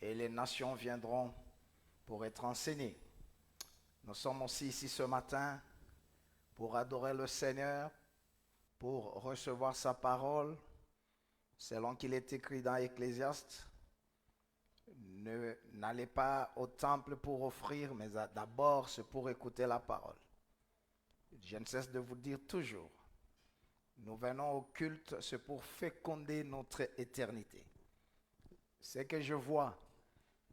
et les nations viendront pour être enseignées. Nous sommes aussi ici ce matin pour adorer le Seigneur, pour recevoir sa parole, selon qu'il est écrit dans Ecclésiaste. N'allez pas au temple pour offrir, mais d'abord c'est pour écouter la parole. Je ne cesse de vous dire toujours, nous venons au culte, c'est pour féconder notre éternité. Ce que je vois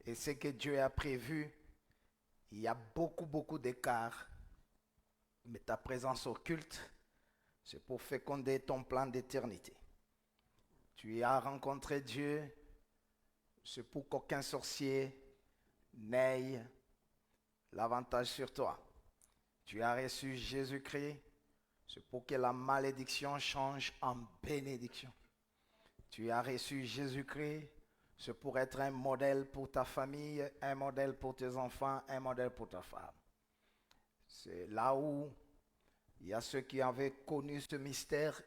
et ce que Dieu a prévu, il y a beaucoup d'écart. Mais ta présence au culte, c'est pour féconder ton plan d'éternité. Tu as rencontré Dieu, c'est pour qu'aucun sorcier n'ait l'avantage sur toi. Tu as reçu Jésus-Christ, c'est pour que la malédiction change en bénédiction. Tu as reçu Jésus-Christ, c'est pour être un modèle pour ta famille, un modèle pour tes enfants, un modèle pour ta femme. C'est là où il y a ceux qui avaient connu ce mystère.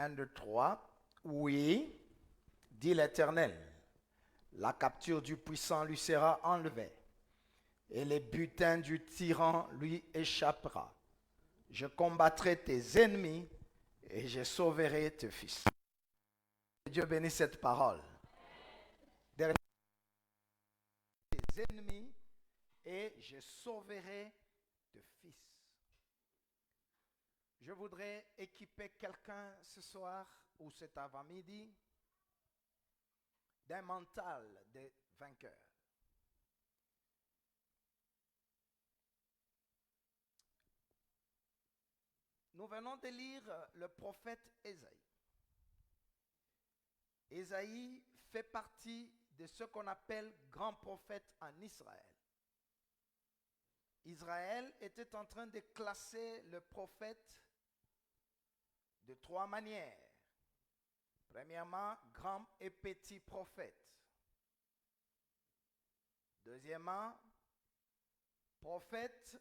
1, 2, 3. Oui, dit l'Éternel, la capture du puissant lui sera enlevée, et les butins du tyran lui échappera. Je combattrai tes ennemis, et je sauverai tes fils. Que Dieu bénisse cette parole. Dernier, tes ennemis, et je sauverai tes fils. Je voudrais équiper quelqu'un ce soir ou cet avant-midi d'un mental de vainqueur. Nous venons de lire le prophète Ésaïe. Ésaïe fait partie de ce qu'on appelle grand prophète en Israël. Israël était en train de classer le prophète de 3 manières. Premièrement, grand et petit prophète. Deuxièmement, prophète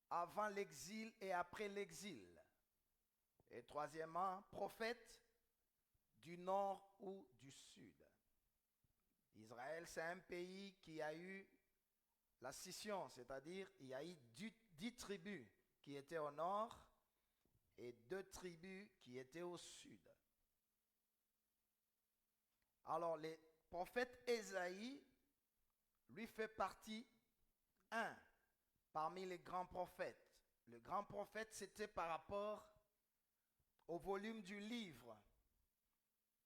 avant l'exil et après l'exil. Et troisièmement, prophète du nord ou du sud. Israël, c'est un pays qui a eu la scission, c'est-à-dire il y a eu 10 tribus qui étaient au nord et 2 tribus qui étaient au sud. Alors, le prophète Ésaïe, lui fait partie, parmi les grands prophètes. Le grand prophète, c'était par rapport au volume du livre.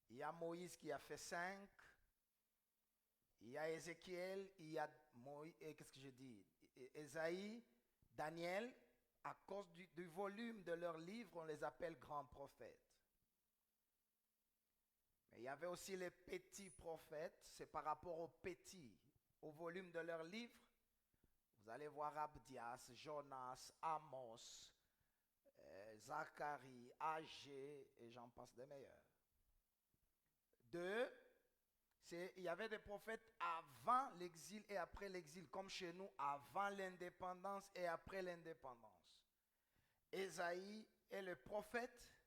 Il y a Moïse qui a fait 5, il y a Ézéchiel, il y a Ésaïe, Daniel. À cause du volume de leurs livres, on les appelle grands prophètes. Mais il y avait aussi les petits prophètes, c'est par rapport aux petits, au volume de leurs livres. Vous allez voir Abdias, Jonas, Amos, Zacharie, Agé, et j'en passe des meilleurs. 2, il y avait des prophètes avant l'exil et après l'exil, comme chez nous, avant l'indépendance et après l'indépendance. Ésaïe est le prophète.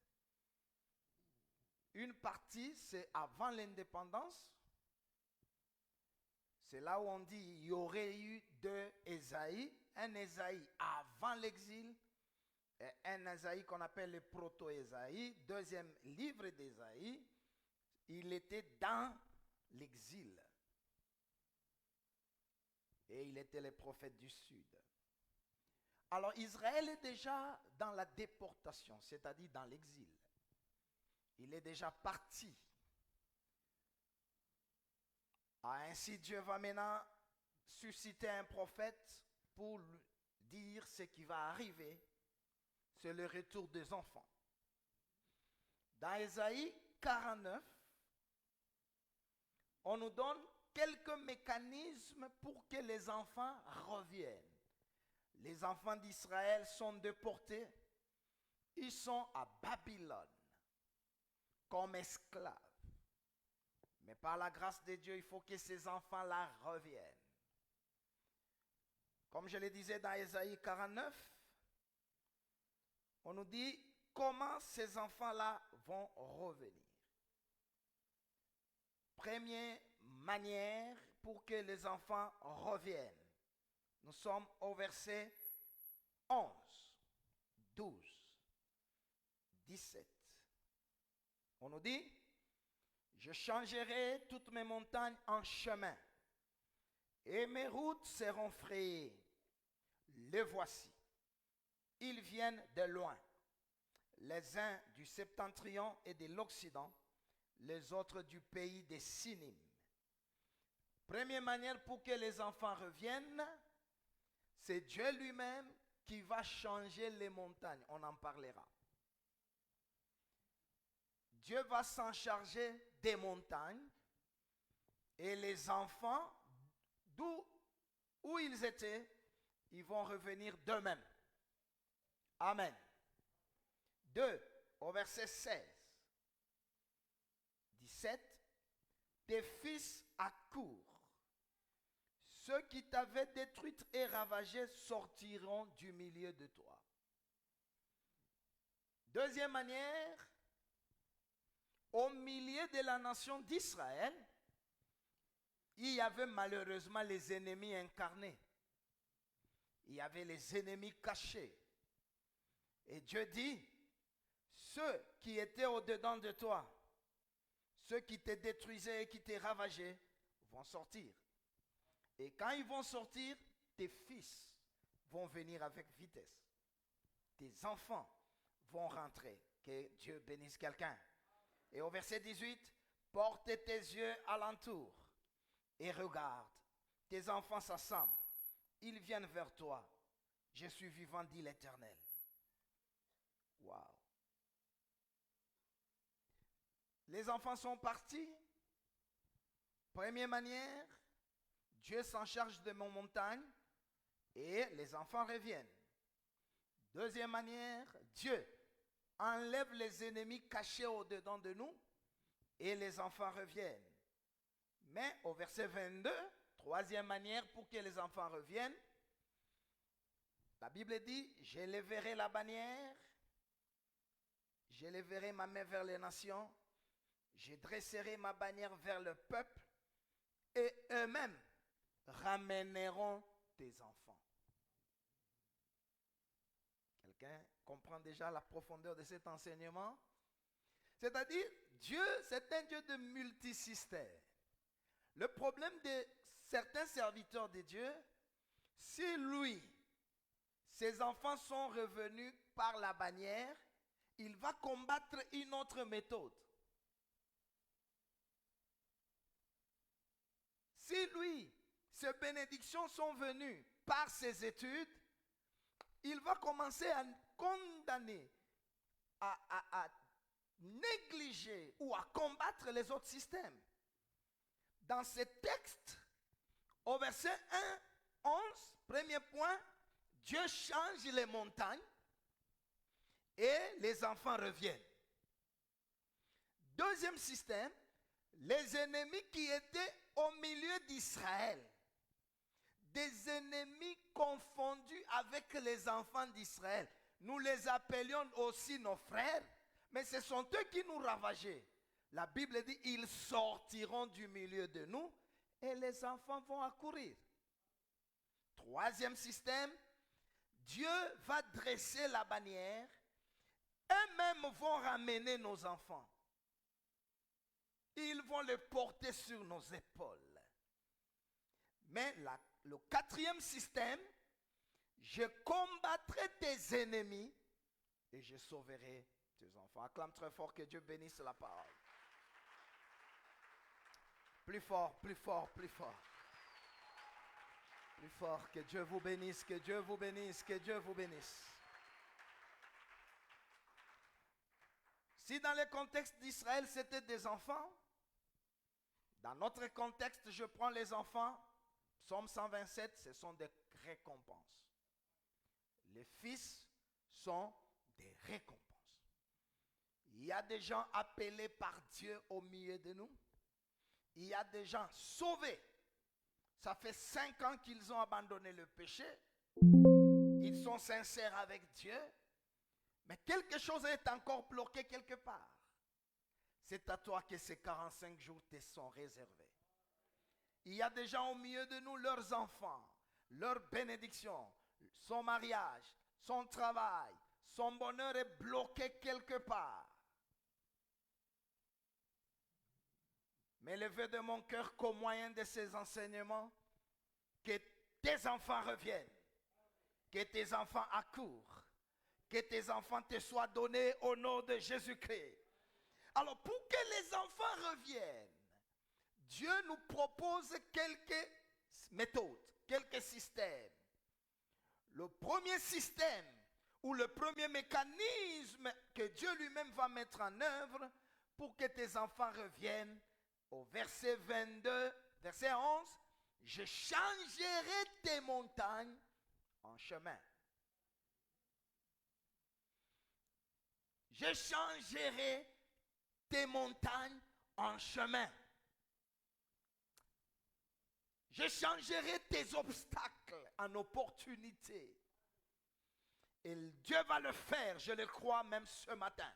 Une partie, c'est avant l'indépendance. C'est là où on dit il y aurait eu 2 Ésaïe. Un Ésaïe avant l'exil et un Ésaïe qu'on appelle le proto-Ésaïe. Deuxième livre d'Ésaïe, il était dans l'exil. Et il était le prophète du sud. Alors Israël est déjà dans la déportation, c'est-à-dire dans l'exil. Il est déjà parti. Ainsi Dieu va maintenant susciter un prophète pour dire ce qui va arriver. C'est le retour des enfants. Dans Ésaïe 49, on nous donne quelques mécanismes pour que les enfants reviennent. Les enfants d'Israël sont déportés. Ils sont à Babylone comme esclaves. Mais par la grâce de Dieu, il faut que ces enfants-là reviennent. Comme je le disais dans Ésaïe 49, on nous dit comment ces enfants-là vont revenir. Première manière pour que les enfants reviennent. Nous sommes au verset 11, 12, 17. On nous dit, je changerai toutes mes montagnes en chemin, et mes routes seront frayées. Les voici. Ils viennent de loin, les uns du septentrion et de l'occident, les autres du pays des Sinim. Première manière pour que les enfants reviennent, c'est Dieu lui-même qui va changer les montagnes. On en parlera. Dieu va s'en charger des montagnes et les enfants, où ils étaient, ils vont revenir d'eux-mêmes. Amen. 2, au verset 16. 17. Tes fils accourent. Ceux qui t'avaient détruite et ravagée sortiront du milieu de toi. Deuxième manière, au milieu de la nation d'Israël, il y avait malheureusement les ennemis incarnés. Il y avait les ennemis cachés. Et Dieu dit, ceux qui étaient au-dedans de toi, ceux qui te détruisaient et qui te ravageaient, vont sortir. Et quand ils vont sortir, tes fils vont venir avec vitesse. Tes enfants vont rentrer. Que Dieu bénisse quelqu'un. Et au verset 18, porte tes yeux alentour et regarde. Tes enfants s'assemblent. Ils viennent vers toi. Je suis vivant, dit l'Éternel. Waouh. Les enfants sont partis. Première manière, Dieu s'en charge de mon montagne et les enfants reviennent. Deuxième manière, Dieu enlève les ennemis cachés au-dedans de nous et les enfants reviennent. Mais au verset 22, troisième manière pour que les enfants reviennent, la Bible dit, je lèverai la bannière, je lèverai ma main vers les nations, je dresserai ma bannière vers le peuple et eux-mêmes ramèneront tes enfants. Quelqu'un comprend déjà la profondeur de cet enseignement? C'est-à-dire, Dieu, c'est un Dieu de multisystème. Le problème de certains serviteurs de Dieu, si lui, ses enfants sont revenus par la bannière, il va combattre une autre méthode. Si lui, ses bénédictions sont venues par ses études, il va commencer à condamner, à négliger ou à combattre les autres systèmes. Dans ce texte, au verset 1, 11, premier point, Dieu change les montagnes et les enfants reviennent. Deuxième système, les ennemis qui étaient au milieu d'Israël, des ennemis confondus avec les enfants d'Israël. Nous les appelions aussi nos frères, mais ce sont eux qui nous ravageaient. La Bible dit, ils sortiront du milieu de nous et les enfants vont accourir. Troisième système, Dieu va dresser la bannière, eux-mêmes vont ramener nos enfants. Ils vont les porter sur nos épaules. Mais le quatrième système, je combattrai tes ennemis et je sauverai tes enfants. Acclame très fort, que Dieu bénisse la parole. Plus fort, plus fort, plus fort. Plus fort, que Dieu vous bénisse, que Dieu vous bénisse, que Dieu vous bénisse. Si dans le contexte d'Israël, c'était des enfants, dans notre contexte, je prends les enfants, Psaume 127, ce sont des récompenses. Les fils sont des récompenses. Il y a des gens appelés par Dieu au milieu de nous. Il y a des gens sauvés. Ça fait 5 ans qu'ils ont abandonné le péché. Ils sont sincères avec Dieu. Mais quelque chose est encore bloqué quelque part. C'est à toi que ces 45 jours te sont réservés. Il y a des gens au milieu de nous, leurs enfants, leur bénédiction, son mariage, son travail, son bonheur est bloqué quelque part. Mais le vœu de mon cœur qu'au moyen de ces enseignements, que tes enfants reviennent, que tes enfants accourent, que tes enfants te soient donnés au nom de Jésus-Christ. Alors pour que les enfants reviennent, Dieu nous propose quelques méthodes, quelques systèmes. Le premier système ou le premier mécanisme que Dieu lui-même va mettre en œuvre pour que tes enfants reviennent, au verset 22, verset 11, je changerai tes montagnes en chemin. Je changerai tes montagnes en chemin. Je changerai tes obstacles en opportunités. Et Dieu va le faire, je le crois même ce matin.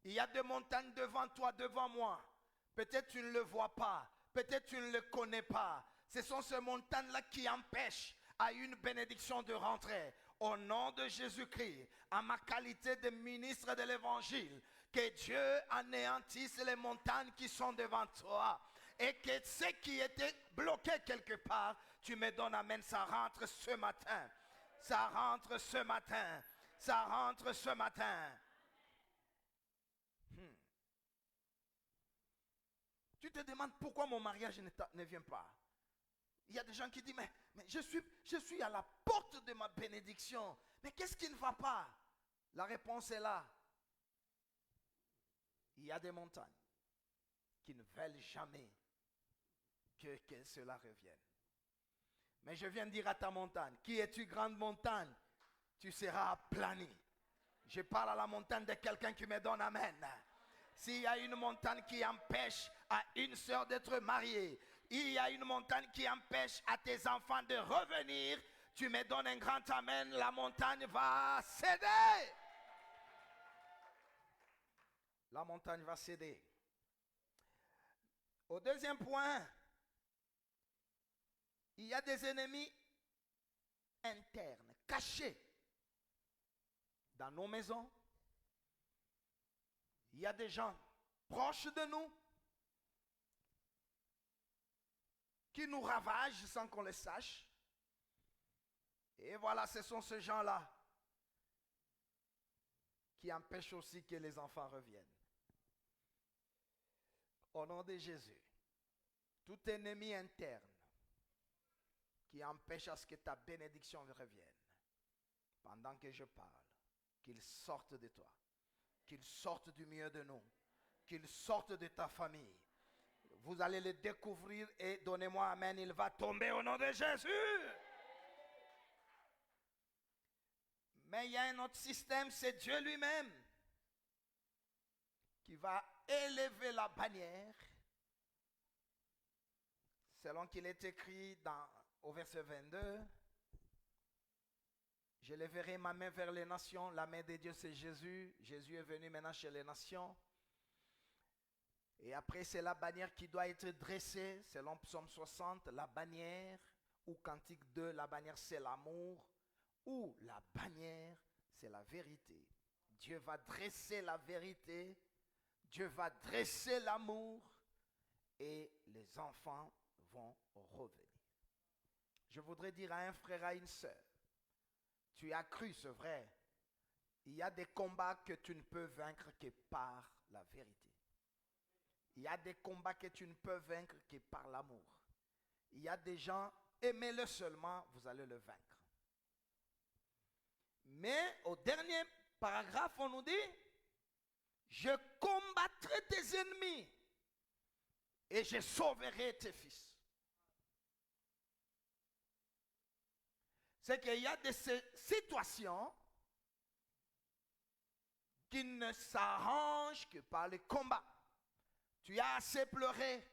Il y a des montagnes devant toi, devant moi. Peut-être tu ne le vois pas, peut-être tu ne le connais pas. Ce sont ces montagnes-là qui empêchent à une bénédiction de rentrer. Au nom de Jésus-Christ, à ma qualité de ministre de l'Évangile, que Dieu anéantisse les montagnes qui sont devant toi. Et que ce qui était bloqué quelque part, tu me donnes, amen, ça rentre ce matin. Ça rentre ce matin. Ça rentre ce matin. Tu te demandes pourquoi mon mariage ne vient pas. Il y a des gens qui disent, mais je suis à la porte de ma bénédiction. Mais qu'est-ce qui ne va pas? La réponse est là. Il y a des montagnes qui ne veulent jamais que cela revienne. Mais je viens de dire à ta montagne, qui es-tu, grande montagne? Tu seras aplani. Je parle à la montagne de quelqu'un qui me donne amen. S'il y a une montagne qui empêche à une sœur d'être mariée, il y a une montagne qui empêche à tes enfants de revenir, tu me donnes un grand amen, la montagne va céder. La montagne va céder. Au deuxième point, il y a des ennemis internes, cachés dans nos maisons. Il y a des gens proches de nous qui nous ravagent sans qu'on le sache. Et voilà, ce sont ces gens-là qui empêchent aussi que les enfants reviennent. Au nom de Jésus, tout ennemi interne qui empêche à ce que ta bénédiction revienne, pendant que je parle, qu'il sorte de toi, qu'il sorte du milieu de nous, qu'il sorte de ta famille. Vous allez le découvrir et donnez-moi amen, il va tomber au nom de Jésus. Mais il y a un autre système, c'est Dieu lui-même qui va élever la bannière, selon qu'il est écrit au verset 22. Je lèverai ma main vers les nations. La main de Dieu, c'est Jésus. Jésus est venu maintenant chez les nations. Et après, c'est la bannière qui doit être dressée, selon Psaume 60. La bannière, ou Cantique 2, la bannière, c'est l'amour. Ou la bannière, c'est la vérité. Dieu va dresser la vérité. Dieu va dresser l'amour. Et les enfants vont revenir. Je voudrais dire à un frère, à une sœur, tu as cru, c'est vrai. Il y a des combats que tu ne peux vaincre que par la vérité. Il y a des combats que tu ne peux vaincre que par l'amour. Il y a des gens, aimez-le seulement, vous allez le vaincre. Mais au dernier paragraphe, on nous dit, je combattrai tes ennemis et je sauverai tes fils. C'est qu'il y a des situations qui ne s'arrangent que par le combat. Tu as assez pleuré,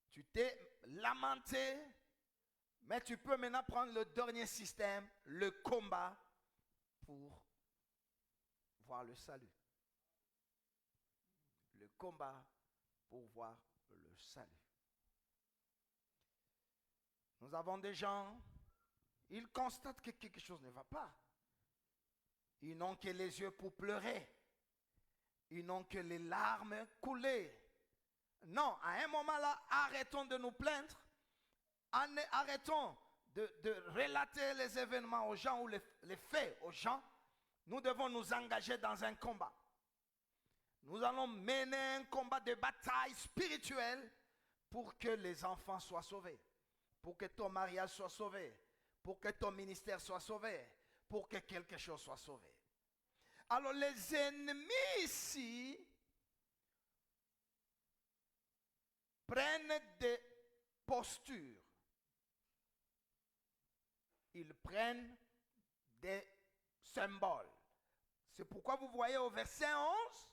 tu t'es lamenté, mais tu peux maintenant prendre le dernier système, le combat, pour voir le salut. Le combat pour voir le salut. Nous avons des gens, ils constatent que quelque chose ne va pas. Ils n'ont que les yeux pour pleurer. Ils n'ont que les larmes couler. Non, à un moment là, arrêtons de nous plaindre. Arrêtons de relater les événements aux gens ou les faits aux gens. Nous devons nous engager dans un combat. Nous allons mener un combat de bataille spirituelle pour que les enfants soient sauvés, pour que ton mariage soit sauvé, pour que ton ministère soit sauvé, pour que quelque chose soit sauvé. Alors les ennemis ici prennent des postures. Ils prennent des symboles. C'est pourquoi vous voyez au verset 11,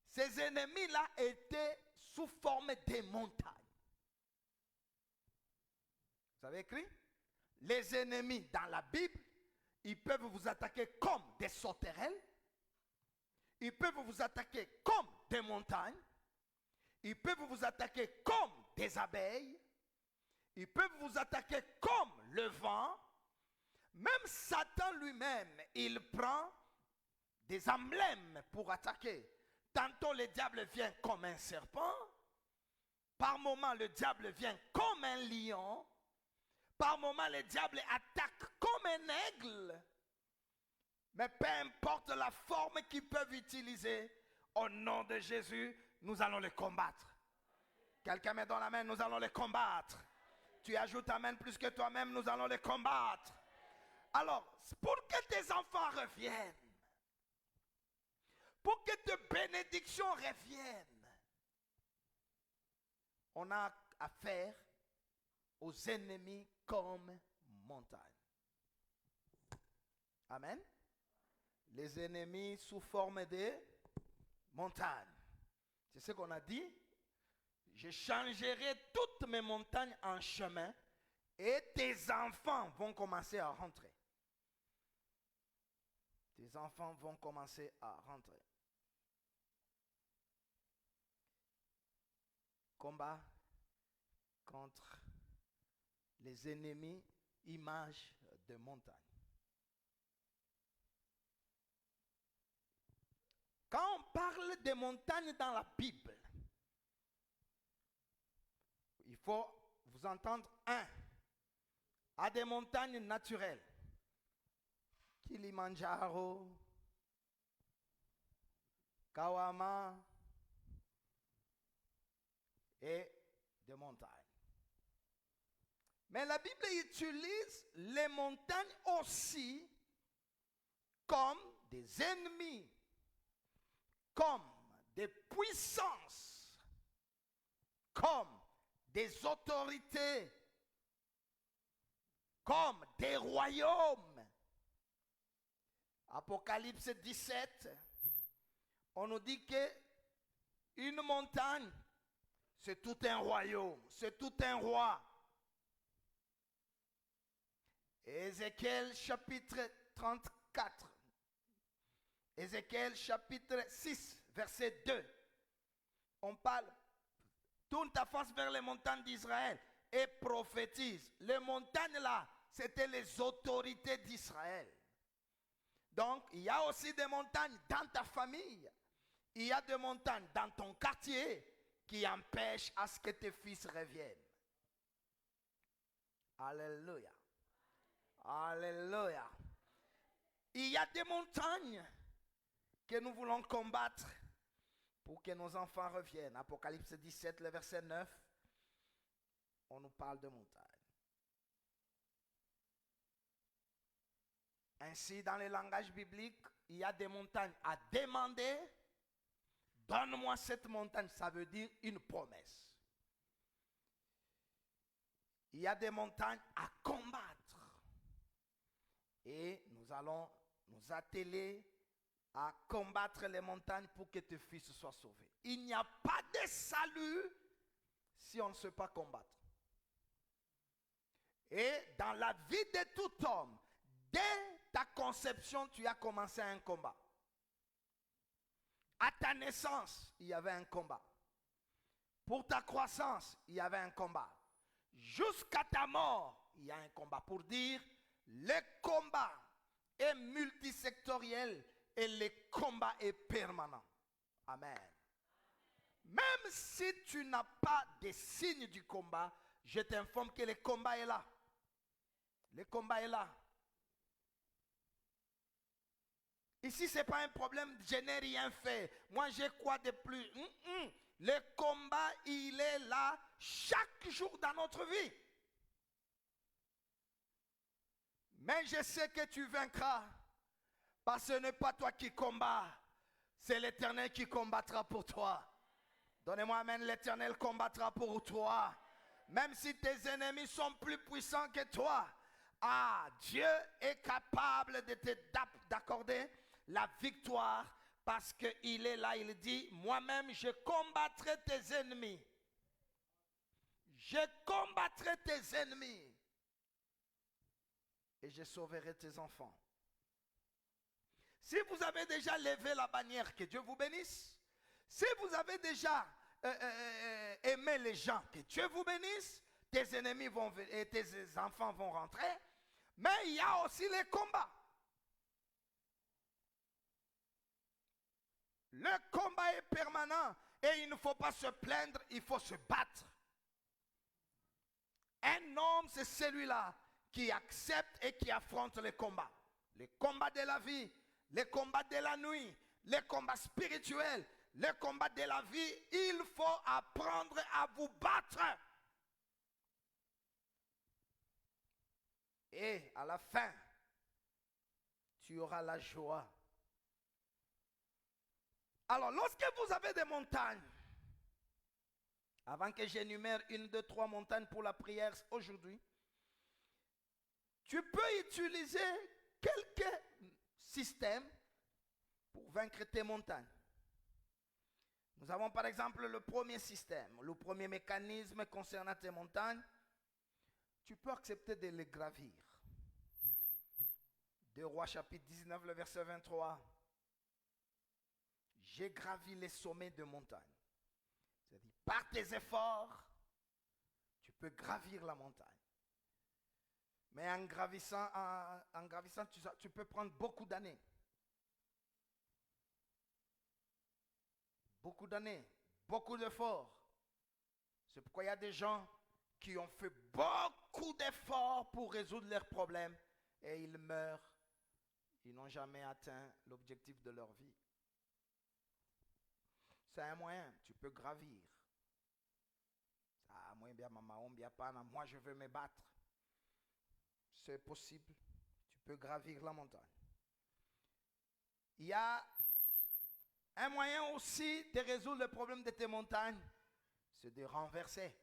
ces ennemis-là étaient sous forme de montagnes. Vous avez écrit? Les ennemis dans la Bible, Ils peuvent vous attaquer comme des sauterelles. Ils peuvent vous attaquer comme des montagnes. Ils peuvent vous attaquer comme des abeilles. Ils peuvent vous attaquer comme le vent. Même Satan lui-même, il prend des emblèmes pour attaquer. Tantôt le diable vient comme un serpent. Par moments le diable vient comme un lion. Par moments le diable attaque comme un aigle. Mais peu importe la forme qu'ils peuvent utiliser, au nom de Jésus, nous allons les combattre. Quelqu'un met dans la main, nous allons les combattre. Tu ajoutes amen plus que toi-même, nous allons les combattre. Alors, pour que tes enfants reviennent, pour que tes bénédictions reviennent, on a affaire aux ennemis comme montagne. Amen. Les ennemis sous forme de montagnes. C'est ce qu'on a dit. Je changerai toutes mes montagnes en chemin et tes enfants vont commencer à rentrer. Tes enfants vont commencer à rentrer. Combat contre les ennemis, images de montagne. Quand on parle des montagnes dans la Bible, il faut vous entendre à des montagnes naturelles. Kilimanjaro, Kawama et des montagnes. Mais la Bible utilise les montagnes aussi comme des ennemis, comme des puissances, comme des autorités, comme des royaumes. Apocalypse 17, on nous dit que une montagne, c'est tout un royaume, c'est tout un roi. Ézéchiel chapitre 34, Ézéchiel chapitre 6, verset 2, on parle, tourne ta face vers les montagnes d'Israël et prophétise. Les montagnes là, c'était les autorités d'Israël. Donc, il y a aussi des montagnes dans ta famille. Il y a des montagnes dans ton quartier qui empêchent à ce que tes fils reviennent. Alléluia. Alléluia. Il y a des montagnes que nous voulons combattre pour que nos enfants reviennent. Apocalypse 17, le verset 9, on nous parle de montagnes. Ainsi, dans le langage biblique, il y a des montagnes à demander. Donne-moi cette montagne, ça veut dire une promesse. Il y a des montagnes à combattre. Et nous allons nous atteler à combattre les montagnes pour que tes fils soient sauvés. Il n'y a pas de salut si on ne sait pas combattre. Et dans la vie de tout homme, dès ta conception, tu as commencé un combat. À ta naissance, il y avait un combat. Pour ta croissance, il y avait un combat. Jusqu'à ta mort, il y a un combat. Pour dire, le combat est multisectoriel et le combat est permanent. Amen. Même si tu n'as pas de signes du combat, je t'informe que le combat est là. Le combat est là. Ici, ce n'est pas un problème, je n'ai rien fait. Moi, j'ai quoi de plus? Le combat, il est là chaque jour dans notre vie. Mais je sais que tu vaincras. Parce que ce n'est pas toi qui combats. C'est l'Éternel qui combattra pour toi. Donnez-moi amen, l'Éternel combattra pour toi. Même si tes ennemis sont plus puissants que toi. Dieu est capable de d'accorder la victoire parce qu'il est là, il dit, moi-même je combattrai tes ennemis. Je combattrai tes ennemis. Et je sauverai tes enfants. Si vous avez déjà levé la bannière, que Dieu vous bénisse. Si vous avez déjà aimé les gens, que Dieu vous bénisse. Tes ennemis vont et tes enfants vont rentrer. Mais il y a aussi les combats. Le combat est permanent et il ne faut pas se plaindre, il faut se battre. Un homme, c'est celui-là qui accepte et qui affronte les combats. Les combats de la vie, les combats de la nuit, les combats spirituels, les combats de la vie. Il faut apprendre à vous battre. Et à la fin, tu auras la joie. Alors, lorsque vous avez des montagnes, avant que j'énumère 1, 2, 3 montagnes pour la prière aujourd'hui, tu peux utiliser quelques systèmes pour vaincre tes montagnes. Nous avons par exemple le premier système, le premier mécanisme concernant tes montagnes. Tu peux accepter de les gravir. 2 Rois chapitre 19, le verset 23. J'ai gravi les sommets de montagne. C'est-à-dire, par tes efforts, tu peux gravir la montagne. Mais en gravissant, tu peux prendre beaucoup d'années. Beaucoup d'années, beaucoup d'efforts. C'est pourquoi il y a des gens qui ont fait beaucoup d'efforts pour résoudre leurs problèmes et ils meurent. Ils n'ont jamais atteint l'objectif de leur vie. C'est un moyen, tu peux gravir. Moi, je veux me battre. C'est possible, tu peux gravir la montagne. Il y a un moyen aussi de résoudre le problème de tes montagnes, c'est de renverser.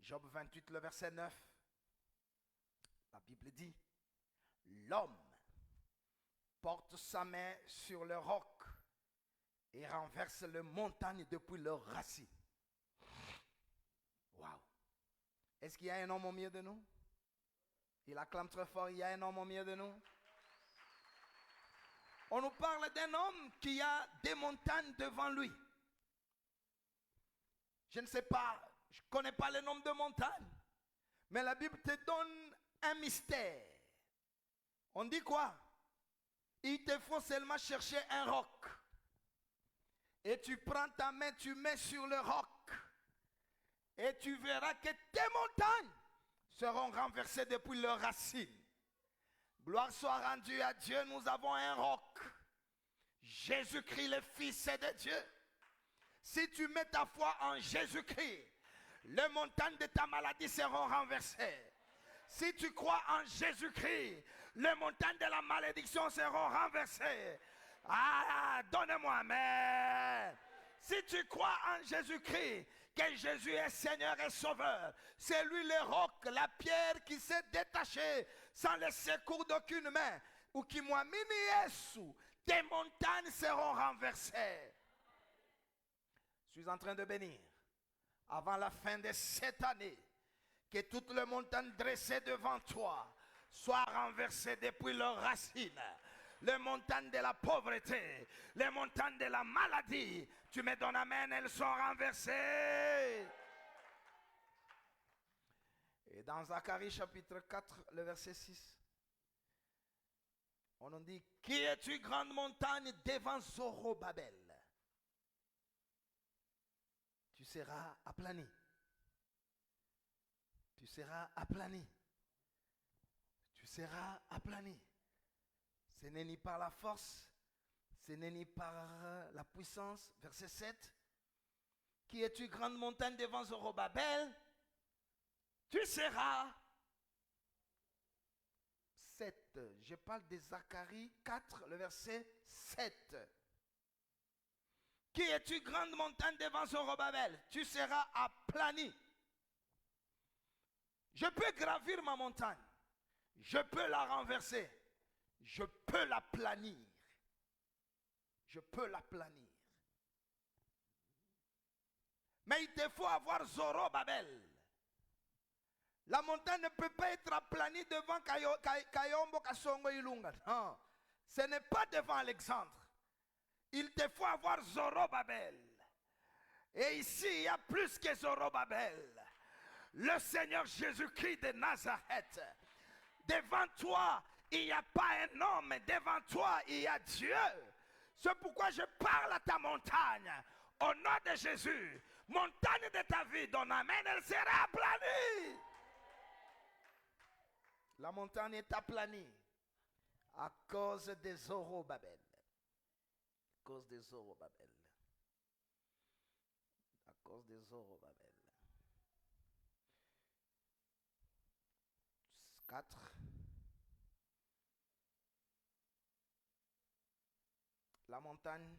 Job 28, le verset 9. La Bible dit, l'homme porte sa main sur le roc et renverse les montagnes depuis leurs racines. Waouh! Est-ce qu'il y a un homme au milieu de nous? Il acclame très fort, il y a un homme au milieu de nous. On nous parle d'un homme qui a des montagnes devant lui. Je ne sais pas, je ne connais pas le nombre de montagnes, mais la Bible te donne un mystère. On dit quoi? Il te faut seulement chercher un roc. Et tu prends ta main, tu mets sur le roc. Et tu verras que tes montagnes seront renversées depuis leurs racines. Gloire soit rendue à Dieu, nous avons un roc. Jésus-Christ, le Fils de Dieu. Si tu mets ta foi en Jésus-Christ, les montagnes de ta maladie seront renversées. Si tu crois en Jésus-Christ, les montagnes de la malédiction seront renversées. Ah, donne-moi amen. Si tu crois en Jésus-Christ, que Jésus est Seigneur et Sauveur, c'est lui le roc, la pierre qui s'est détachée sans le secours d'aucune main, ou qui m'a mis Yesu, tes montagnes seront renversées. Je suis en train de bénir, avant la fin de cette année, que toutes les montagnes dressées devant toi soient renversées depuis leurs racines. Les montagnes de la pauvreté, les montagnes de la maladie, tu me donnes amen, elles sont renversées. Et dans Zacharie chapitre 4, le verset 6, on nous dit, qui es-tu grande montagne devant Zorobabel? Tu seras aplani. Tu seras aplani. Tu seras aplani. Ce n'est ni par la force, ce n'est ni par la puissance. Verset 7. Qui es-tu grande montagne devant Zorobabel? Tu seras 7. Je parle de Zacharie 4, le verset 7. Qui es-tu grande montagne devant Zorobabel? Tu seras aplani. Je peux gravir ma montagne. Je peux la renverser. Je peux la planir. Je peux la planir. Mais il te faut avoir Zorobabel. La montagne ne peut pas être aplanie devant Kayombo Kasongo Ilunga. Non. Ce n'est pas devant Alexandre. Il te faut avoir Zorobabel. Et ici, il y a plus que Zorobabel. Le Seigneur Jésus-Christ de Nazareth. Devant toi, il n'y a pas un homme. Devant toi, il y a Dieu. C'est pourquoi je parle à ta montagne. Au nom de Jésus, montagne de ta vie, ton amen, elle sera aplanie. La montagne est aplanie à cause des Zorobabel. À cause des Zorobabel. À cause des Zorobabel. 4. La montagne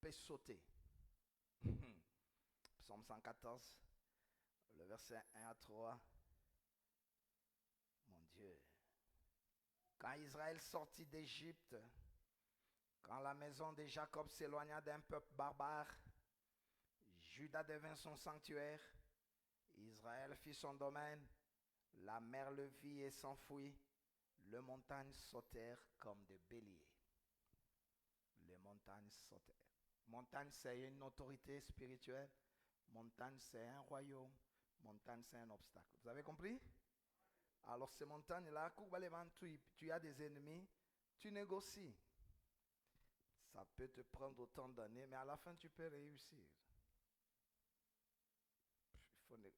peut sauter. Psaume 114, le verset 1 à 3. Mon Dieu. Quand Israël sortit d'Égypte, quand la maison de Jacob s'éloigna d'un peuple barbare, Juda devint son sanctuaire, Israël fit son domaine, la mer le vit et s'enfuit, les montagnes sautèrent comme des béliers. Les montagnes sautèrent. Montagne, c'est une autorité spirituelle. Montagne, c'est un royaume. Montagne, c'est un obstacle. Vous avez compris? Alors, ces montagnes-là, tu as des ennemis, tu négocies. Ça peut te prendre autant d'années, mais à la fin, tu peux réussir.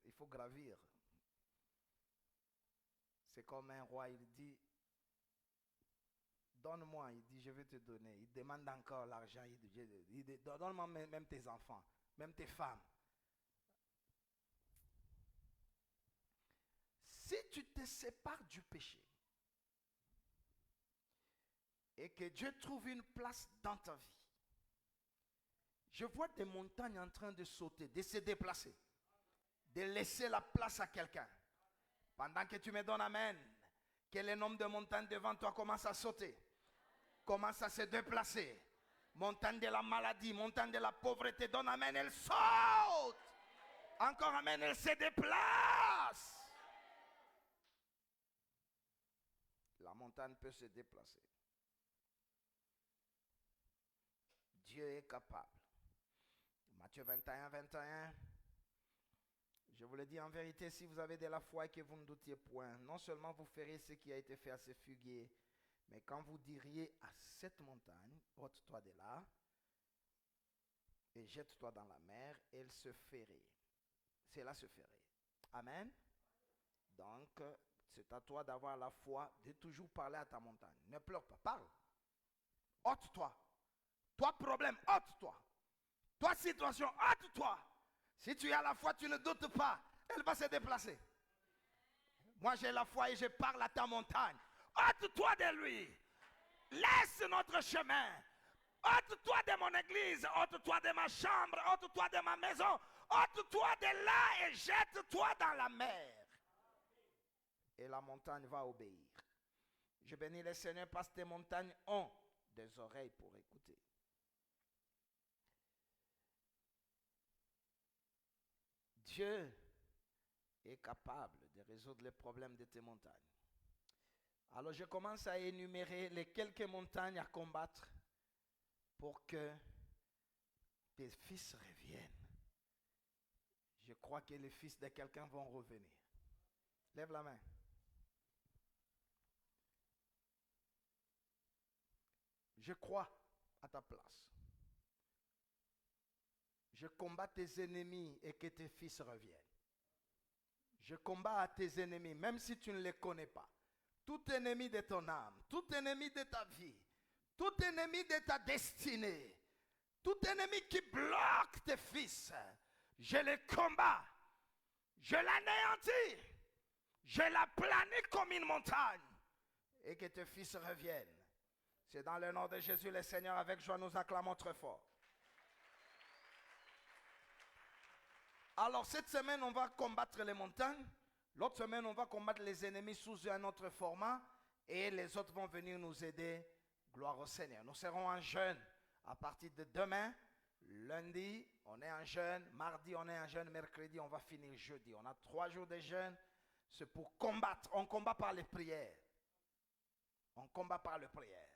Il faut gravir. C'est comme un roi, il dit, donne-moi, il dit, je vais te donner. Il demande encore l'argent, il dit, donne-moi même tes enfants, même tes femmes. Si tu te sépares du péché et que Dieu trouve une place dans ta vie, je vois des montagnes en train de sauter, de se déplacer, de laisser la place à quelqu'un. Pendant que tu me donnes amen, que les nombres de montagnes devant toi commencent à sauter, commencent à se déplacer. Montagne de la maladie, montagne de la pauvreté, donne amen, elle saute. Encore amen, elle se déplace. La montagne peut se déplacer. Dieu est capable. Matthieu 21, 21. Je vous le dis en vérité, si vous avez de la foi et que vous ne doutiez point, non seulement vous ferez ce qui a été fait à ce figuier, mais quand vous diriez à cette montagne, ôte-toi de là et jette-toi dans la mer, elle se ferait. Cela se ferait. Amen. Donc, c'est à toi d'avoir la foi, de toujours parler à ta montagne. Ne pleure pas, parle. Ôte-toi. Toi, problème, ôte-toi. Toi, situation, ôte-toi. Si tu as la foi, tu ne doutes pas. Elle va se déplacer. Moi, j'ai la foi et je parle à ta montagne. Ôte-toi de lui. Laisse notre chemin. Ôte-toi de mon église. Ôte-toi de ma chambre. Ôte-toi de ma maison. Ôte-toi de là et jette-toi dans la mer. Et la montagne va obéir. Je bénis le Seigneur parce que tes montagnes ont des oreilles pour écouter. Dieu est capable de résoudre les problèmes de tes montagnes. Alors je commence à énumérer les quelques montagnes à combattre pour que tes fils reviennent. Je crois que les fils de quelqu'un vont revenir. Lève la main. Je crois à ta place. Je combats tes ennemis et que tes fils reviennent. Je combats à tes ennemis, même si tu ne les connais pas. Tout ennemi de ton âme, tout ennemi de ta vie, tout ennemi de ta destinée, tout ennemi qui bloque tes fils, je les combats. Je l'anéantis. Je l'aplanis comme une montagne. Et que tes fils reviennent. C'est dans le nom de Jésus le Seigneur, avec joie nous acclamons très fort. Alors cette semaine, on va combattre les montagnes. L'autre semaine, on va combattre les ennemis sous un autre format. Et les autres vont venir nous aider. Gloire au Seigneur. Nous serons en jeûne à partir de demain. Lundi, on est en jeûne. Mardi, on est en jeûne. Mercredi, on va finir jeudi. On a 3 jours de jeûne. C'est pour combattre. On combat par les prières. On combat par la prière.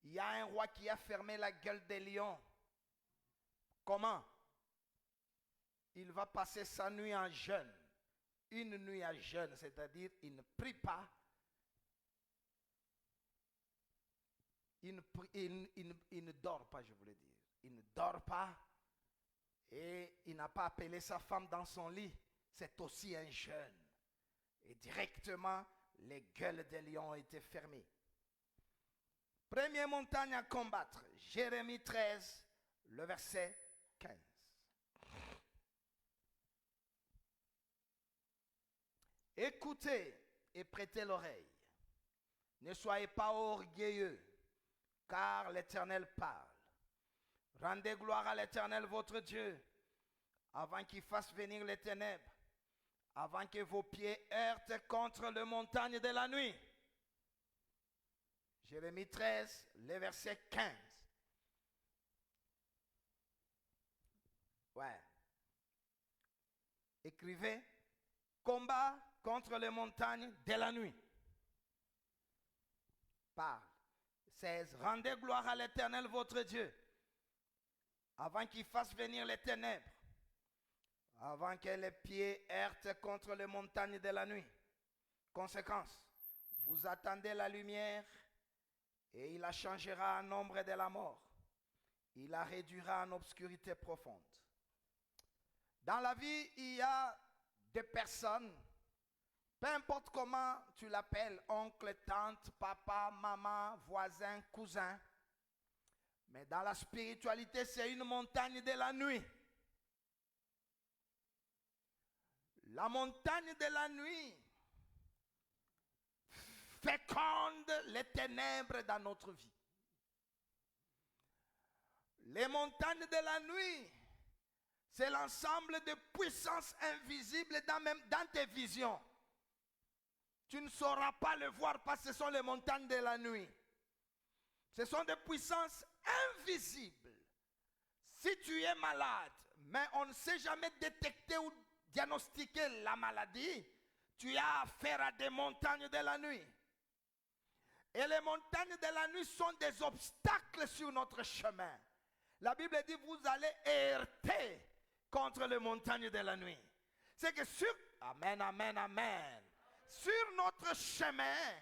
Il y a un roi qui a fermé la gueule des lions. Comment? Il va passer sa nuit en jeûne. Une nuit à jeûne, c'est-à-dire il ne prie pas. Il ne dort pas, je voulais dire. Il ne dort pas et il n'a pas appelé sa femme dans son lit. C'est aussi un jeûne. Et directement, les gueules des lions ont été fermées. Première montagne à combattre, Jérémie 13, le verset 15. Écoutez et prêtez l'oreille. Ne soyez pas orgueilleux, car l'Éternel parle. Rendez gloire à l'Éternel votre Dieu, avant qu'il fasse venir les ténèbres, avant que vos pieds heurtent contre les montagnes de la nuit. Jérémie 13, le verset 15. Ouais. Écrivez, combat contre les montagnes de la nuit. Parle. 16. Rendez gloire à l'Éternel votre Dieu, avant qu'il fasse venir les ténèbres, avant que les pieds heurtent contre les montagnes de la nuit. Conséquence, vous attendez la lumière et il la changera en ombre de la mort. Il la réduira en obscurité profonde. Dans la vie, il y a des personnes, peu importe comment tu l'appelles, oncle, tante, papa, maman, voisin, cousin, mais dans la spiritualité, c'est une montagne de la nuit. La montagne de la nuit féconde les ténèbres dans notre vie. Les montagnes de la nuit, c'est l'ensemble de puissances invisibles dans tes visions. Tu ne sauras pas le voir parce que ce sont les montagnes de la nuit. Ce sont des puissances invisibles. Si tu es malade, mais on ne sait jamais détecter ou diagnostiquer la maladie, tu as affaire à des montagnes de la nuit. Et les montagnes de la nuit sont des obstacles sur notre chemin. La Bible dit, vous allez heurter contre les montagnes de la nuit. C'est que amen, amen, amen. Sur notre chemin,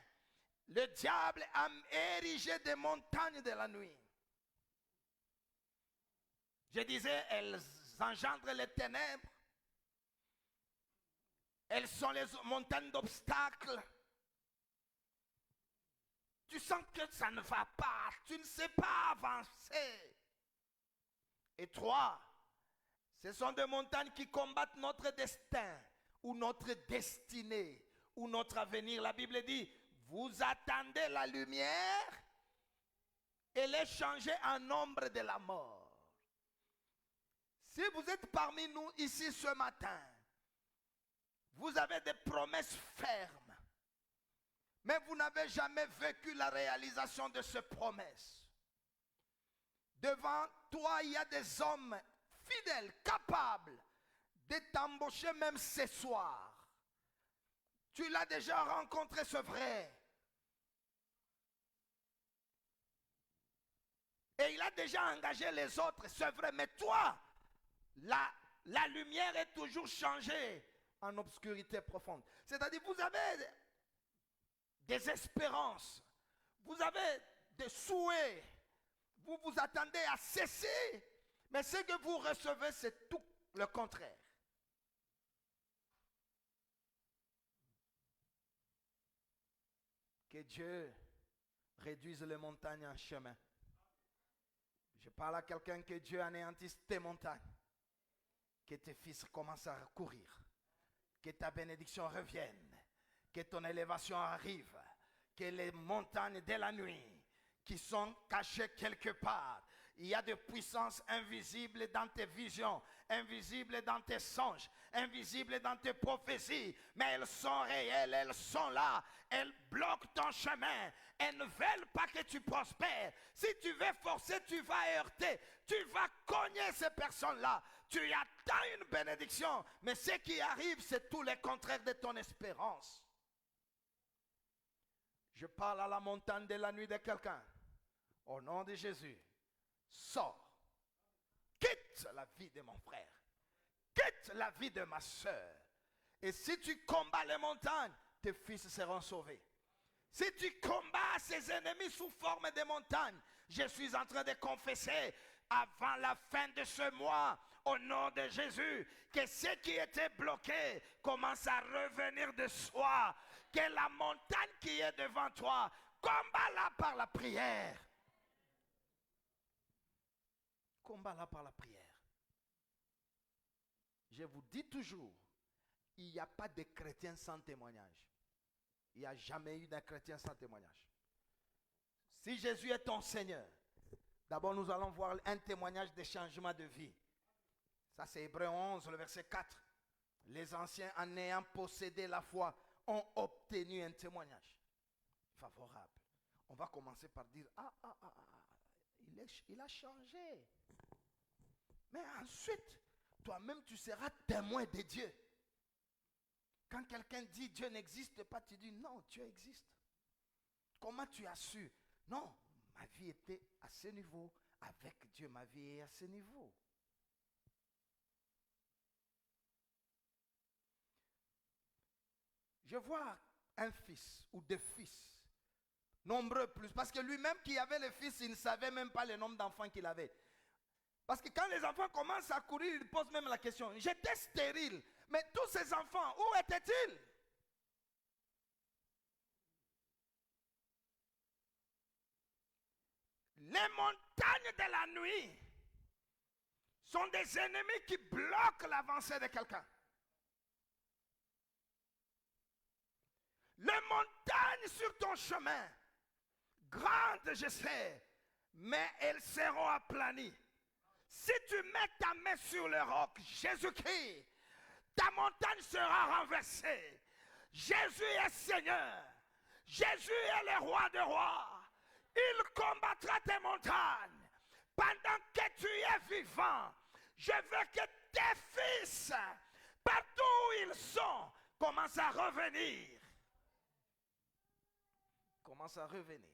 le diable a érigé des montagnes de la nuit. Je disais, elles engendrent les ténèbres. Elles sont les montagnes d'obstacles. Tu sens que ça ne va pas. Tu ne sais pas avancer. Et 3, ce sont des montagnes qui combattent notre destin ou notre destinée ou notre avenir. La Bible dit, vous attendez la lumière et les changez en ombre de la mort. Si vous êtes parmi nous ici ce matin, vous avez des promesses fermes, mais vous n'avez jamais vécu la réalisation de ces promesses. Devant toi, il y a des hommes fidèles, capables de t'embaucher même ce soir. Tu l'as déjà rencontré, c'est vrai. Et il a déjà engagé les autres, c'est vrai. Mais toi, la lumière est toujours changée en obscurité profonde. C'est-à-dire, vous avez des espérances, vous avez des souhaits, vous vous attendez à cesser, mais ce que vous recevez, c'est tout le contraire. Que Dieu réduise les montagnes en chemin. Je parle à quelqu'un, que Dieu anéantisse tes montagnes. Que tes fils commencent à courir. Que ta bénédiction revienne. Que ton élévation arrive. Que les montagnes de la nuit qui sont cachées quelque part. Il y a des puissances invisibles dans tes visions, invisibles dans tes songes, invisibles dans tes prophéties, mais elles sont réelles, elles sont là, elles bloquent ton chemin, elles ne veulent pas que tu prospères. Si tu veux forcer, tu vas heurter, tu vas cogner ces personnes-là. Tu attends une bénédiction, mais ce qui arrive, c'est tout le contraire de ton espérance. Je parle à la montagne de la nuit de quelqu'un. Au nom de Jésus, sors. Quitte la vie de mon frère. Quitte la vie de ma soeur. Et si tu combats les montagnes, tes fils seront sauvés. Si tu combats ces ennemis sous forme de montagnes, je suis en train de confesser avant la fin de ce mois, au nom de Jésus, que ce qui était bloqué commence à revenir de soi. Que la montagne qui est devant toi, combat-la par la prière. Combat-la par la prière. Je vous dis toujours, il n'y a pas de chrétien sans témoignage. Il n'y a jamais eu d'un chrétien sans témoignage. Si Jésus est ton Seigneur, d'abord nous allons voir un témoignage de changement de vie. Ça c'est Hébreux 11, le verset 4. Les anciens, en ayant possédé la foi, ont obtenu un témoignage favorable. On va commencer par dire, il a changé. Mais ensuite, toi-même tu seras témoin de Dieu. Quand quelqu'un dit Dieu n'existe pas, tu dis non, Dieu existe. Comment tu as su? Non, ma vie était à ce niveau. Avec Dieu, ma vie est à ce niveau. Je vois un fils ou des fils, nombreux plus, parce que lui-même qui avait le fils, il ne savait même pas le nombre d'enfants qu'il avait. Parce que quand les enfants commencent à courir, ils posent même la question, j'étais stérile, mais tous ces enfants, où étaient-ils? Les montagnes de la nuit sont des ennemis qui bloquent l'avancée de quelqu'un. Les montagnes sur ton chemin, grandes je sais, mais elles seront aplanies. Si tu mets ta main sur le roc, Jésus-Christ, ta montagne sera renversée. Jésus est Seigneur. Jésus est le roi des rois. Il combattra tes montagnes. Pendant que tu es vivant, je veux que tes fils, partout où ils sont, commencent à revenir. Commence à revenir.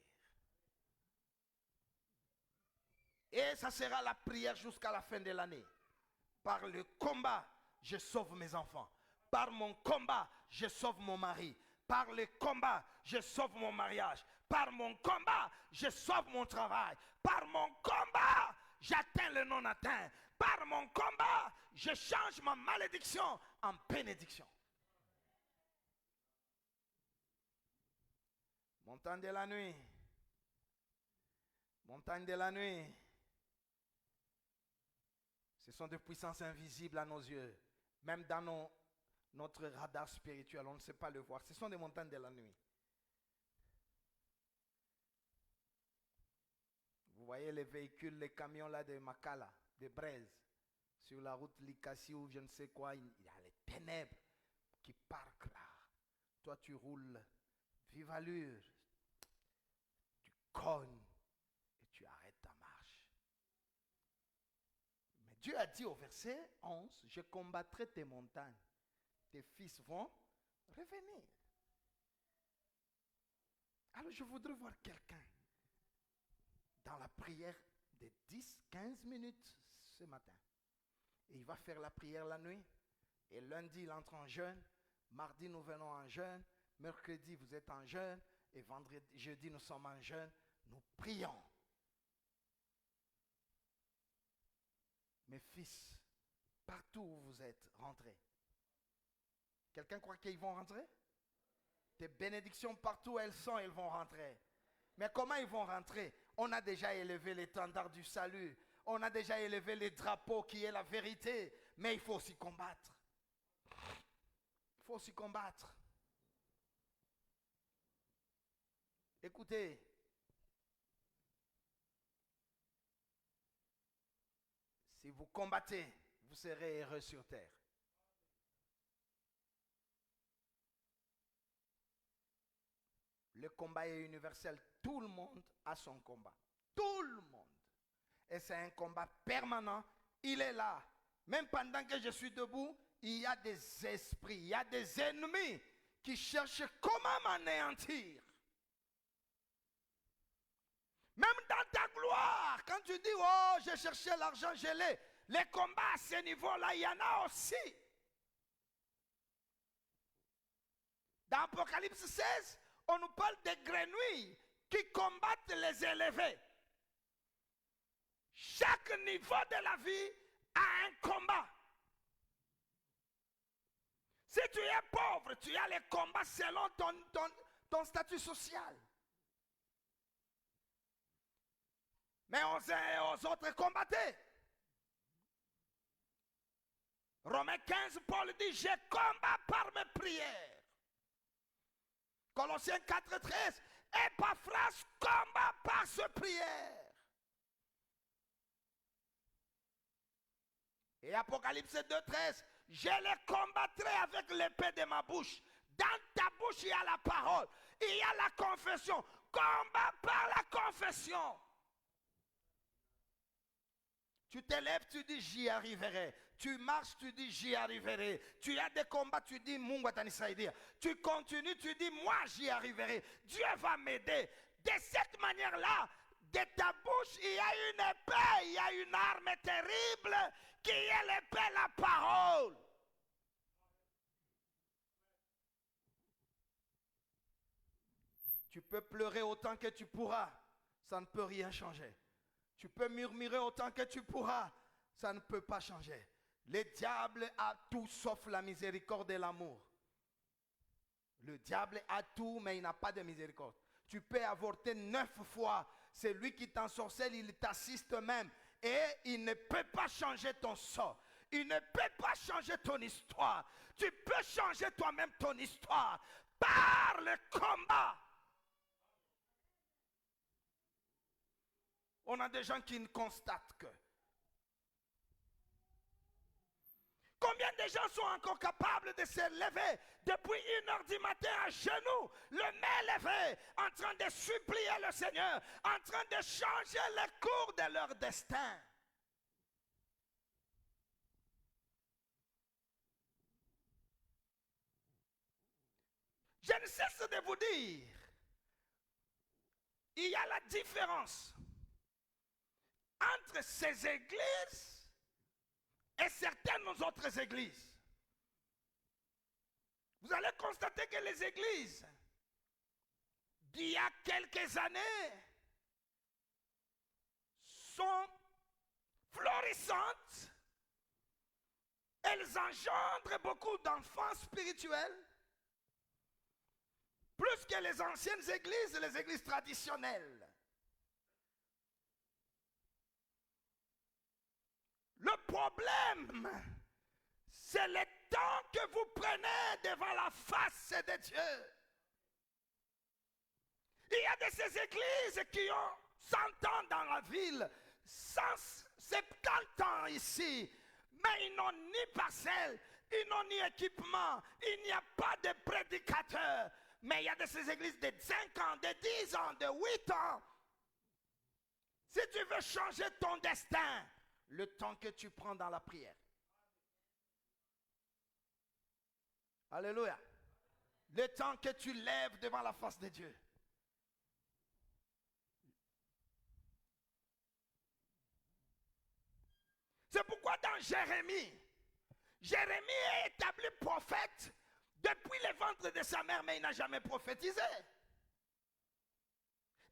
Et ça sera la prière jusqu'à la fin de l'année. Par le combat, je sauve mes enfants. Par mon combat, je sauve mon mari. Par le combat, je sauve mon mariage. Par mon combat, je sauve mon travail. Par mon combat, j'atteins le non atteint. Par mon combat, je change ma malédiction en bénédiction. Montagne de la nuit. Montagne de la nuit. Ce sont des puissances invisibles à nos yeux. Même dans notre radar spirituel, on ne sait pas le voir. Ce sont des montagnes de la nuit. Vous voyez les véhicules, les camions là de Makala, de Braise, sur la route Likasi ou je ne sais quoi, il y a les ténèbres qui parquent là. Toi tu roules, vive allure, tu cognes et tu arrêtes ta marche. Mais Dieu a dit au verset 11, je combattrai tes montagnes, tes fils vont revenir. Alors je voudrais voir quelqu'un dans la prière de 10-15 minutes ce matin. Et il va faire la prière la nuit. Et lundi, il entre en jeûne. Mardi, nous venons en jeûne. Mercredi, vous êtes en jeûne. Et vendredi, jeudi, nous sommes en jeûne. Nous prions. Mes fils, partout où vous êtes, rentrez. Quelqu'un croit qu'ils vont rentrer? Tes bénédictions, partout où elles sont, elles vont rentrer. Mais comment ils vont rentrer? On a déjà élevé l'étendard du salut. On a déjà élevé les drapeaux qui est la vérité. Mais il faut aussi combattre. Il faut aussi combattre. Écoutez. Si vous combattez, vous serez heureux sur terre. Le combat est universel. Tout le monde a son combat. Tout le monde. Et c'est un combat permanent. Il est là. Même pendant que je suis debout, il y a des esprits, il y a des ennemis qui cherchent comment m'anéantir. tu dis, oh, j'ai cherché l'argent, je l'ai. Les combats à ce niveau-là, il y en a aussi. Dans Apocalypse 16, on nous parle des grenouilles qui combattent les élevés. Chaque niveau de la vie a un combat. Si tu es pauvre, tu as les combats selon ton statut social. Mais aux autres, combattez. Romains 15, Paul dit, je combats par mes prières. Colossiens 4, 13, Epaphras combat par ses prières. Et Apocalypse 2, 13, je les combattrai avec l'épée de ma bouche. Dans ta bouche, il y a la parole, il y a la confession. Combat par la confession. Tu te lèves, tu dis j'y arriverai. Tu marches, tu dis j'y arriverai. Tu as des combats, tu dis Mungu atanisaidia. Tu continues, tu dis moi j'y arriverai. Dieu va m'aider. De cette manière-là, de ta bouche, il y a une épée, il y a une arme terrible qui est l'épée, la parole. Tu peux pleurer autant que tu pourras, ça ne peut rien changer. Tu peux murmurer autant que tu pourras, ça ne peut pas changer. Le diable a tout sauf la miséricorde et l'amour. Le diable a tout, mais il n'a pas de miséricorde. Tu peux avorter 9 fois. C'est lui qui t'ensorcelle, il t'assiste même. Et il ne peut pas changer ton sort. Il ne peut pas changer ton histoire. Tu peux changer toi-même ton histoire par le combat. On a des gens qui ne constatent que. Combien de gens sont encore capables de se lever depuis 1h du matin à genoux, le main levé, en train de supplier le Seigneur, en train de changer le cours de leur destin? Je ne cesse de vous dire, il y a la différence entre ces églises et certaines autres églises. Vous allez constater que les églises d'il y a quelques années sont florissantes. Elles engendrent beaucoup d'enfants spirituels, plus que les anciennes églises, les églises traditionnelles. Le problème, c'est le temps que vous prenez devant la face de Dieu. Il y a de ces églises qui ont 100 ans dans la ville, 170 ans ici, mais ils n'ont ni parcelle, ils n'ont ni équipement, il n'y a pas de prédicateur. Mais il y a de ces églises de 5 ans, de 10 ans, de 8 ans. Si tu veux changer ton destin, le temps que tu prends dans la prière. Alléluia. Le temps que tu lèves devant la face de Dieu. C'est pourquoi dans Jérémie est établi prophète depuis le ventre de sa mère, mais il n'a jamais prophétisé.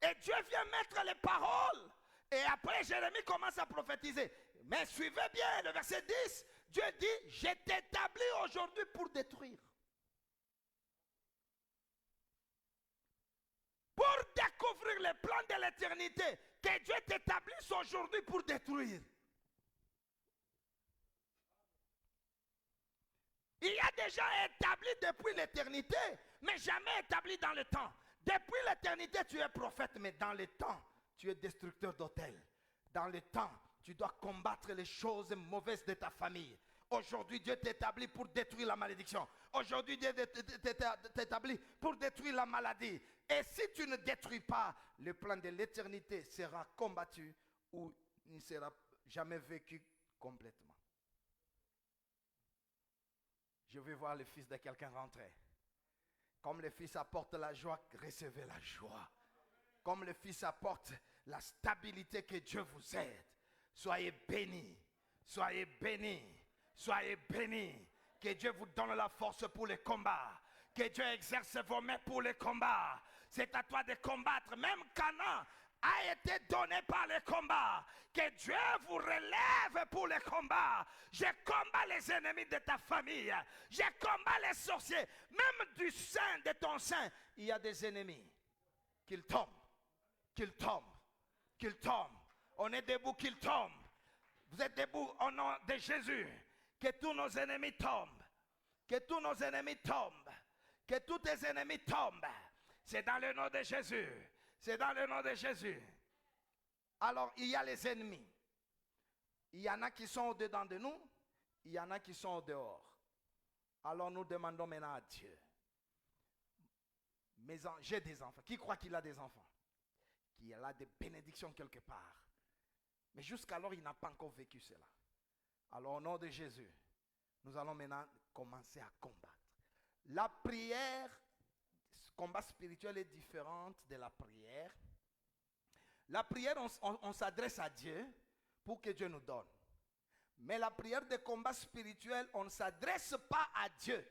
Et Dieu vient mettre les paroles. Et après, Jérémie commence à prophétiser. Mais suivez bien le verset 10. Dieu dit, je t'établis aujourd'hui pour détruire. Pour découvrir les plans de l'éternité, que Dieu t'établisse aujourd'hui pour détruire. Il y a déjà établi depuis l'éternité, mais jamais établi dans le temps. Depuis l'éternité, tu es prophète, mais dans le temps, tu es destructeur d'autels. Dans le temps, tu dois combattre les choses mauvaises de ta famille. Aujourd'hui, Dieu t'établit pour détruire la malédiction. Aujourd'hui, Dieu t'établit pour détruire la maladie. Et si tu ne détruis pas, le plan de l'éternité sera combattu ou ne sera jamais vécu complètement. Je vais voir le fils de quelqu'un rentrer. Comme le fils apporte la joie, recevez la joie. comme le Fils apporte la stabilité, que Dieu vous aide. Soyez bénis, soyez bénis, soyez bénis. Que Dieu vous donne la force pour les combats. Que Dieu exerce vos mains pour les combats. C'est à toi de combattre. Même Canaan a été donné par les combats. Que Dieu vous relève pour les combats. Je combats les ennemis de ta famille. Je combats les sorciers. Même du sein de ton sein, il y a des ennemis. Qu'ils tombent, qu'ils tombent, qu'ils tombent. On est debout, qu'ils tombent. Vous êtes debout au nom de Jésus. Que tous nos ennemis tombent. Que tous nos ennemis tombent. Que tous tes ennemis tombent. C'est dans le nom de Jésus. C'est dans le nom de Jésus. Alors, il y a les ennemis. Il y en a qui sont au-dedans de nous. Il y en a qui sont au dehors. Alors, nous demandons maintenant à Dieu. J'ai des enfants. Qui croit qu'il a des enfants? Qu'il a des bénédictions quelque part. Mais jusqu'alors, il n'a pas encore vécu cela. Alors, au nom de Jésus, nous allons maintenant commencer à combattre. La prière, ce combat spirituel est différente de la prière. La prière, on s'adresse à Dieu pour que Dieu nous donne. Mais la prière de combat spirituel, on ne s'adresse pas à Dieu.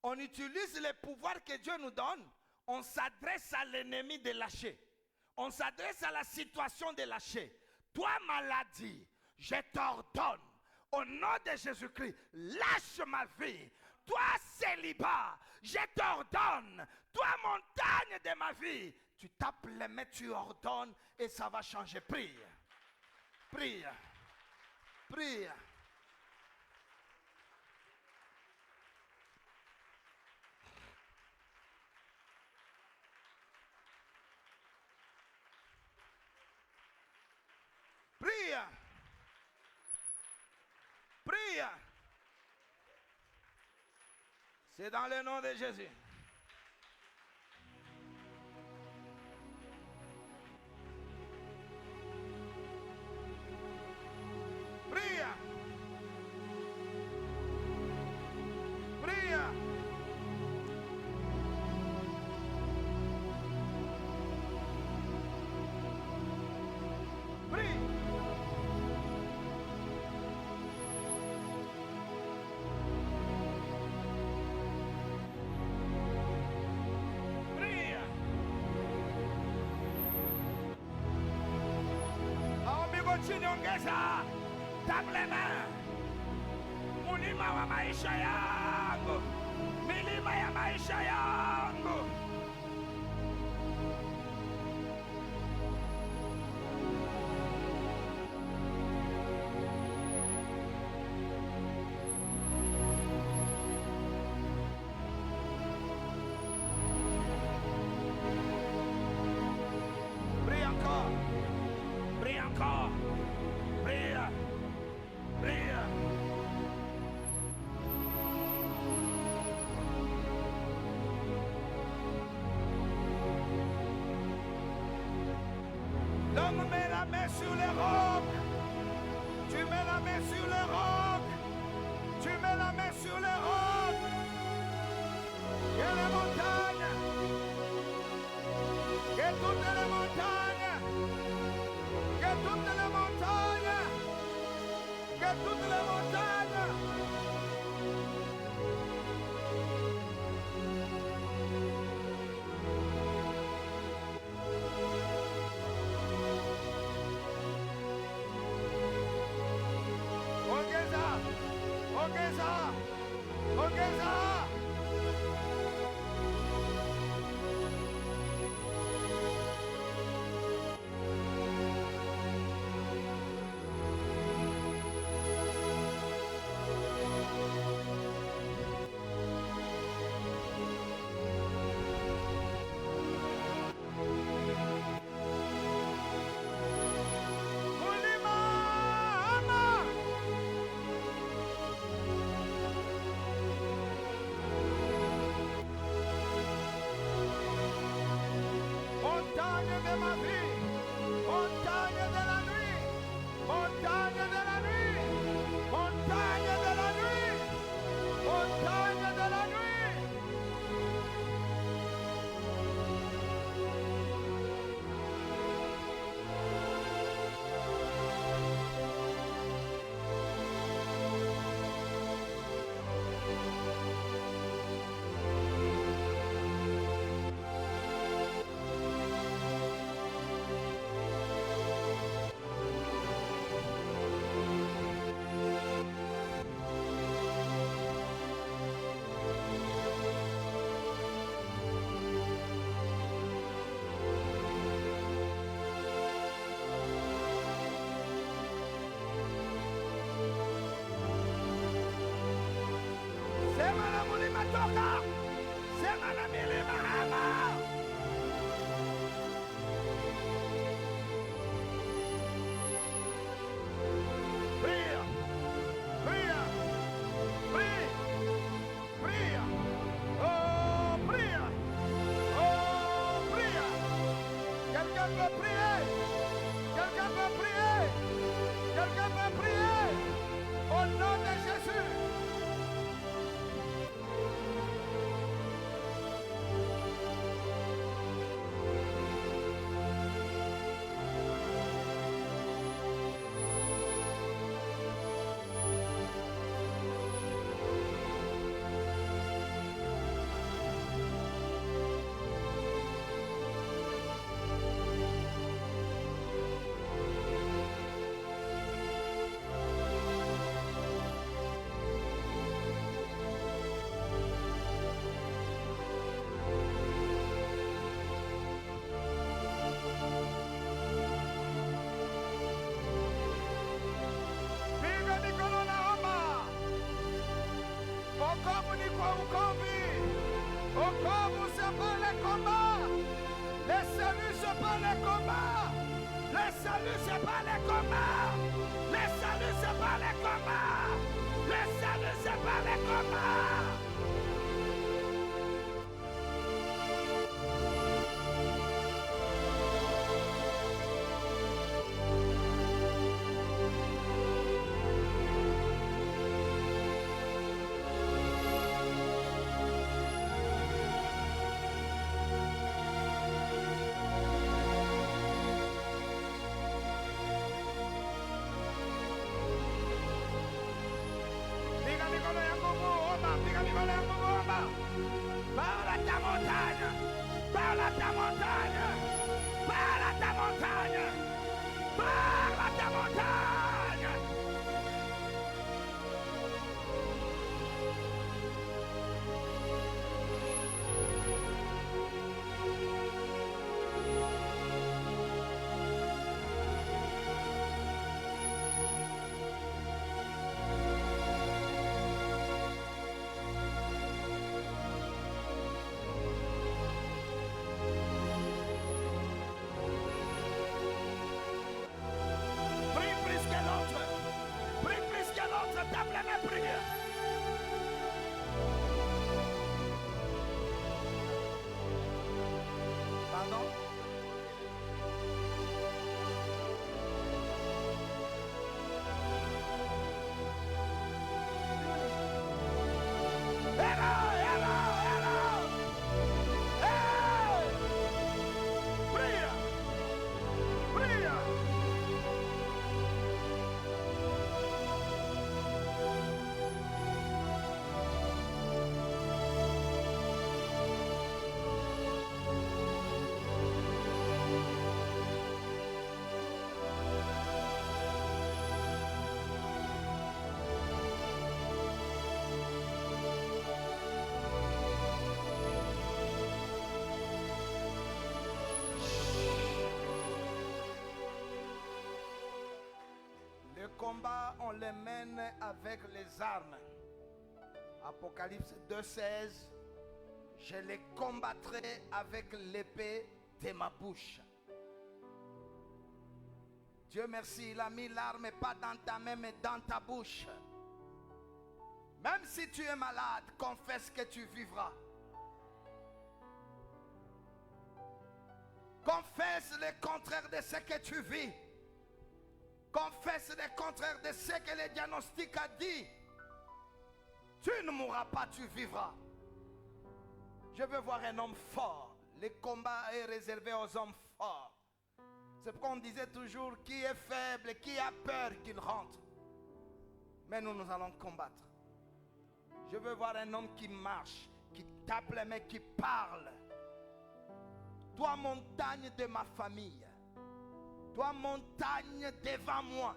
On utilise les pouvoirs que Dieu nous donne. On s'adresse à l'ennemi de lâcher. On s'adresse à la situation de lâcher. Toi, maladie, je t'ordonne, au nom de Jésus-Christ, lâche ma vie. Toi, célibat, je t'ordonne. Toi, montagne de ma vie, tu tapes les mains, tu ordonnes et ça va changer. Prie, prie, prie. Prie. Prie. C'est dans le nom de Jésus. Prie. Prie. Prie. Nyongeza, tablema, mulima wa maisha yangu, milima ya maisha yangu. Prie encore, prie encore. Prie, prie. L'homme met la main sur les rocs. Tu mets la main sur les rocs. Tu mets la main sur les rocs. Et les montagnes. Et toutes les montagnes. Que toutes les montagnes. Que toutes les montagnes. Ongeza. Ongeza. Au corps, c'est pas les combats. Le salut, c'est pas les combats. Le salut, c'est pas les combats. Le salut, c'est pas les combats. Le salut, c'est pas les combats. Parle à ta montagne, parle à ta montagne, parle à ta montagne, parle à ta montagne. Combat, on les mène avec les armes. Apocalypse 2,16. Je les combattrai avec l'épée de ma bouche. Dieu merci, il a mis l'arme pas dans ta main mais dans ta bouche. Même si tu es malade, confesse que tu vivras. Confesse le contraire de ce que tu vis. Confesse le contraire de ce que le diagnostic a dit. Tu ne mourras pas, tu vivras. Je veux voir un homme fort. Le combat est réservé aux hommes forts. C'est pourquoi on disait toujours qui est faible, qui a peur qu'il rentre. Mais nous allons combattre. Je veux voir un homme qui marche, qui tape les mains, qui parle. Toi, montagne de ma famille. Toi, montagne devant moi.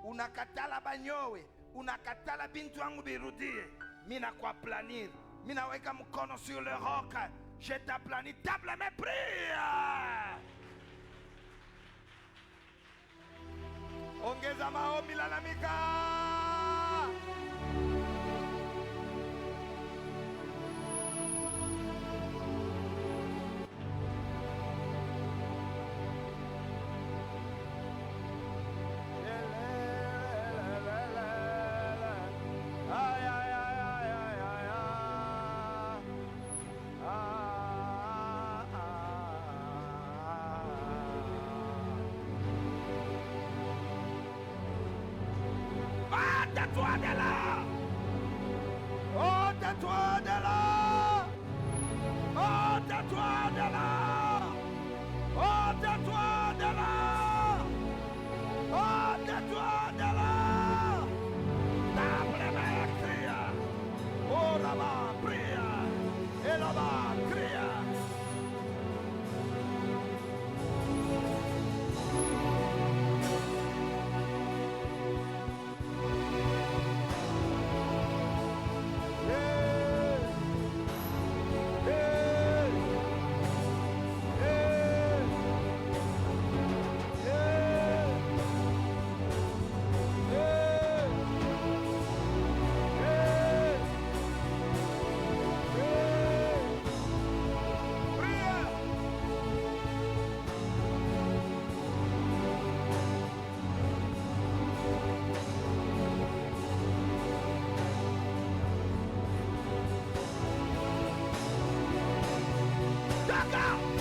Unakatala banyowe. Unakatala bintu wangu birudie. Mina kwa planir. Mina weka mkono sur le roc. Je t'aplani. Tape les mains, prie. Ongeza maombi, lalamika. Ôte-toi de là! Ôte-toi de là! Ôte-toi de là! Ôte-toi de là! Ôte-toi de là! Tape les mains, crie! Oh là-bas, prie! Et là-bas, crie! Saka.